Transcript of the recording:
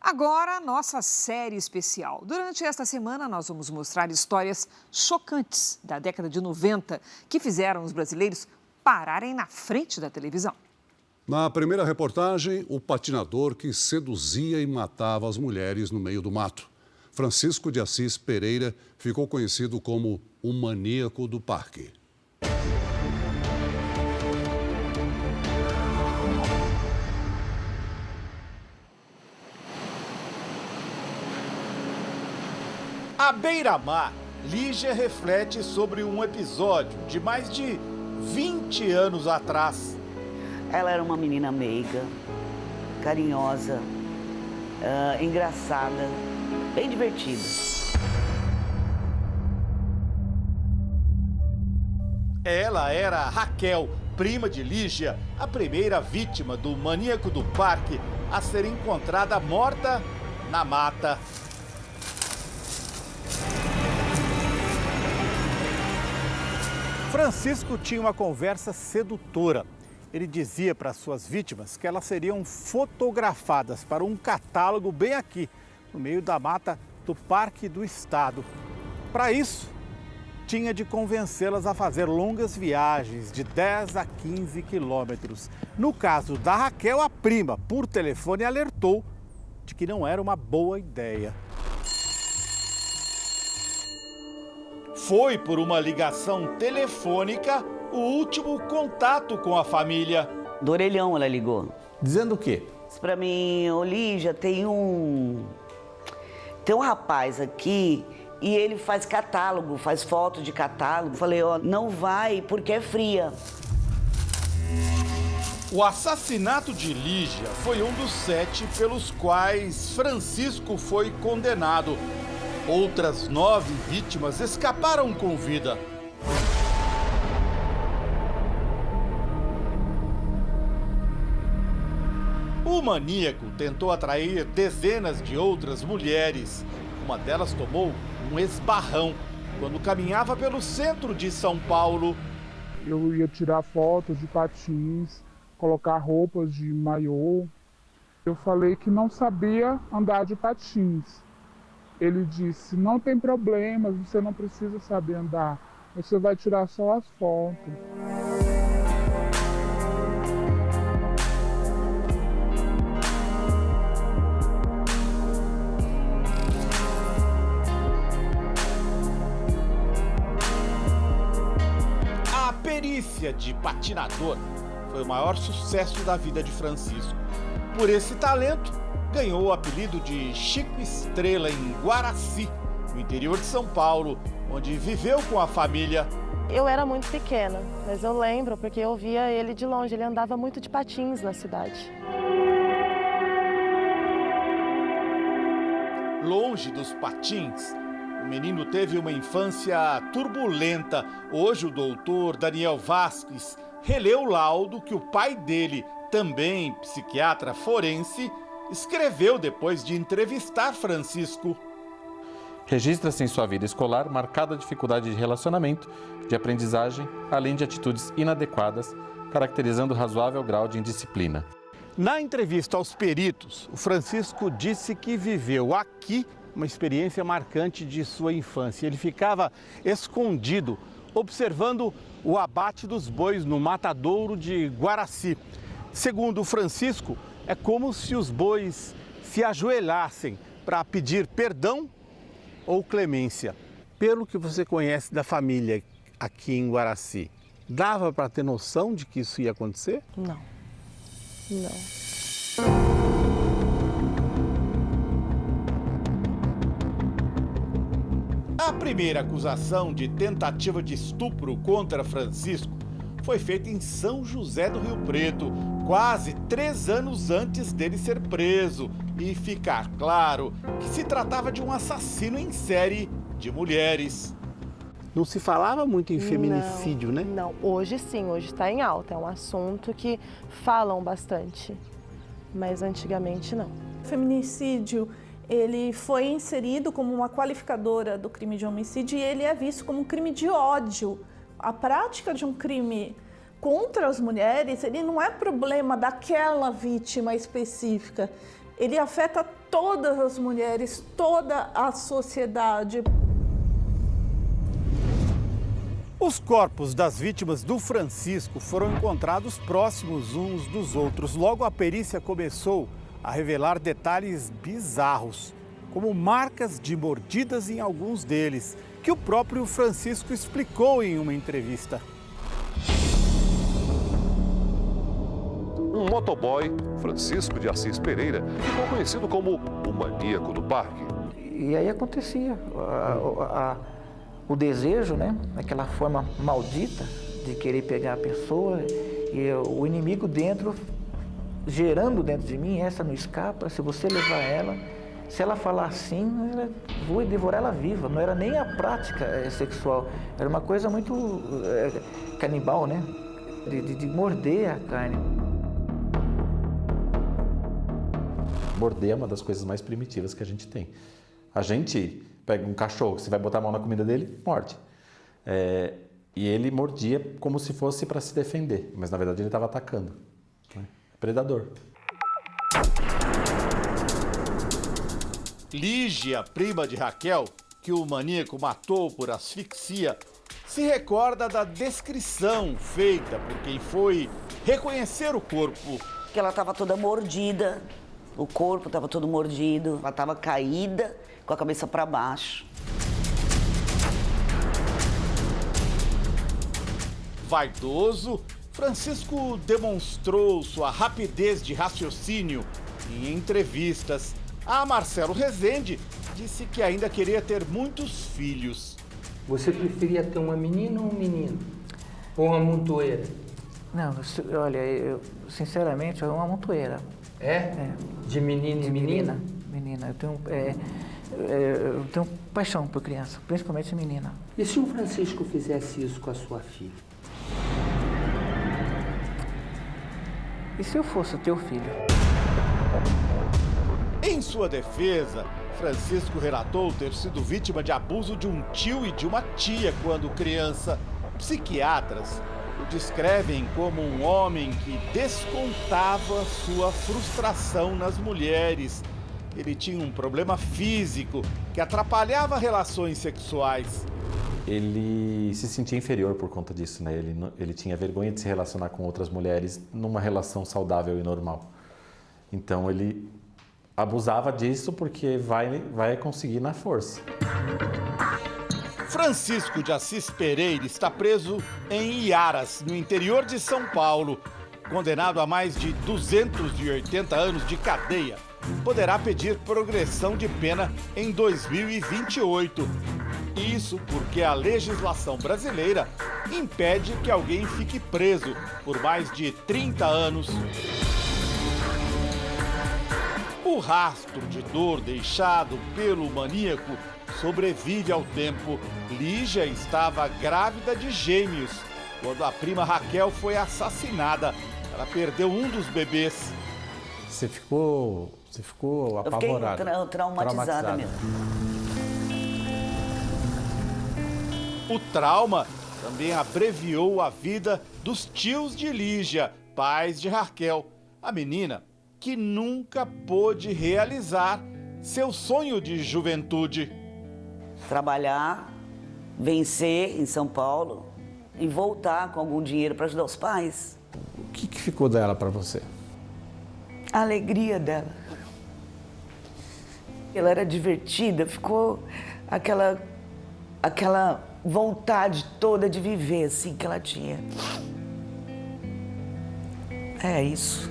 Agora, nossa série especial. Durante esta semana, nós vamos mostrar histórias chocantes da década de 90 que fizeram os brasileiros pararem na frente da televisão. Na primeira reportagem, o patinador que seduzia e matava as mulheres no meio do mato. Francisco de Assis Pereira ficou conhecido como o maníaco do parque. À beira-mar, Lígia reflete sobre um episódio de mais de 20 anos atrás. Ela era uma menina meiga, carinhosa, engraçada, bem divertida. Ela era Raquel, prima de Lígia, a primeira vítima do maníaco do parque a ser encontrada morta na mata. Francisco tinha uma conversa sedutora. Ele dizia para suas vítimas que elas seriam fotografadas para um catálogo bem aqui, no meio da mata do Parque do Estado. Para isso, tinha de convencê-las a fazer longas viagens de 10 a 15 quilômetros. No caso da Raquel, a prima, por telefone, alertou de que não era uma boa ideia. Foi por uma ligação telefônica o último contato com a família. Do orelhão ela ligou. Dizendo o quê? Disse pra mim, ô Lígia, tem um rapaz aqui e ele faz catálogo, faz foto de catálogo. Falei, ó, não vai porque é fria. O assassinato de Lígia foi um dos 7 pelos quais Francisco foi condenado. Outras 9 vítimas escaparam com vida. O maníaco tentou atrair dezenas de outras mulheres. Uma delas tomou um esbarrão quando caminhava pelo centro de São Paulo. Eu ia tirar fotos de patins, colocar roupas de maiô. Eu falei que não sabia andar de patins. Ele disse, não tem problema, você não precisa saber andar, você vai tirar só as fotos. A perícia de patinador foi o maior sucesso da vida de Francisco. Por esse talento, ganhou o apelido de Chico Estrela em Guaraci, no interior de São Paulo, onde viveu com a família. Eu era muito pequena, mas eu lembro porque eu via ele de longe, ele andava muito de patins na cidade. Longe dos patins, o menino teve uma infância turbulenta. Hoje o doutor Daniel Vasques releu o laudo que o pai dele, também psiquiatra forense, escreveu depois de entrevistar Francisco. Registra-se em sua vida escolar marcada dificuldade de relacionamento, de aprendizagem, além de atitudes inadequadas, caracterizando razoável grau de indisciplina. Na entrevista aos peritos, o Francisco disse que viveu aqui uma experiência marcante de sua infância. Ele ficava escondido, observando o abate dos bois no matadouro de Guaraci. Segundo o Francisco, é como se os bois se ajoelhassem para pedir perdão ou clemência. Pelo que você conhece da família aqui em Guaraci, dava para ter noção de que isso ia acontecer? Não. A primeira acusação de tentativa de estupro contra Francisco foi feita em São José do Rio Preto, quase 3 anos antes dele ser preso e ficar claro que se tratava de um assassino em série de mulheres. Não se falava muito em feminicídio, né? Não, hoje sim, hoje está em alta, é um assunto que falam bastante, mas antigamente não. O feminicídio, ele foi inserido como uma qualificadora do crime de homicídio e ele é visto como um crime de ódio. A prática de um crime contra as mulheres, ele não é problema daquela vítima específica, ele afeta todas as mulheres, toda a sociedade. Os corpos das vítimas do Francisco foram encontrados próximos uns dos outros. Logo, a perícia começou a revelar detalhes bizarros, como marcas de mordidas em alguns deles, que o próprio Francisco explicou em uma entrevista. Um motoboy, Francisco de Assis Pereira, ficou conhecido como o maníaco do parque. E aí acontecia o desejo, né? Aquela forma maldita de querer pegar a pessoa e o inimigo dentro, gerando dentro de mim, essa não escapa, se você levar ela, se ela falar assim, vou devorar ela viva. Não era nem a prática sexual, era uma coisa muito canibal, né? De morder a carne. Morder é uma das coisas mais primitivas que a gente tem. A gente pega um cachorro, você vai botar a mão na comida dele, morde. E ele mordia como se fosse para se defender, mas na verdade ele estava atacando. Né? Predador. Lígia, prima de Raquel, que o maníaco matou por asfixia, se recorda da descrição feita por quem foi reconhecer o corpo. Que ela estava toda mordida, o corpo estava todo mordido, ela estava caída com a cabeça para baixo. Vaidoso, Francisco demonstrou sua rapidez de raciocínio em entrevistas. A Marcelo Rezende disse que ainda queria ter muitos filhos. Você preferia ter uma menina ou um menino? Ou uma montoeira? Não, olha, eu sinceramente, é uma montoeira. É? De menino e menina? Menina. Eu tenho paixão por criança, principalmente menina. E se o Francisco fizesse isso com a sua filha? E se eu fosse o teu filho? Em sua defesa, Francisco relatou ter sido vítima de abuso de um tio e de uma tia quando criança. Psiquiatras o descrevem como um homem que descontava sua frustração nas mulheres. Ele tinha um problema físico que atrapalhava relações sexuais. Ele se sentia inferior por conta disso, né? Ele tinha vergonha de se relacionar com outras mulheres numa relação saudável e normal. Então ele abusava disso porque vai conseguir na força. Francisco de Assis Pereira está preso em Iaras, no interior de São Paulo. Condenado a mais de 280 anos de cadeia, poderá pedir progressão de pena em 2028. Isso porque a legislação brasileira impede que alguém fique preso por mais de 30 anos. O rastro de dor deixado pelo maníaco sobrevive ao tempo. Lígia estava grávida de gêmeos quando a prima Raquel foi assassinada. Ela perdeu um dos bebês. Você ficou apavorada? Eu fiquei traumatizada mesmo. O trauma também abreviou a vida dos tios de Lígia, pais de Raquel. A menina que nunca pôde realizar seu sonho de juventude. Trabalhar, vencer em São Paulo e voltar com algum dinheiro para ajudar os pais. O que ficou dela para você? A alegria dela. Ela era divertida, ficou aquela vontade toda de viver assim que ela tinha. É isso.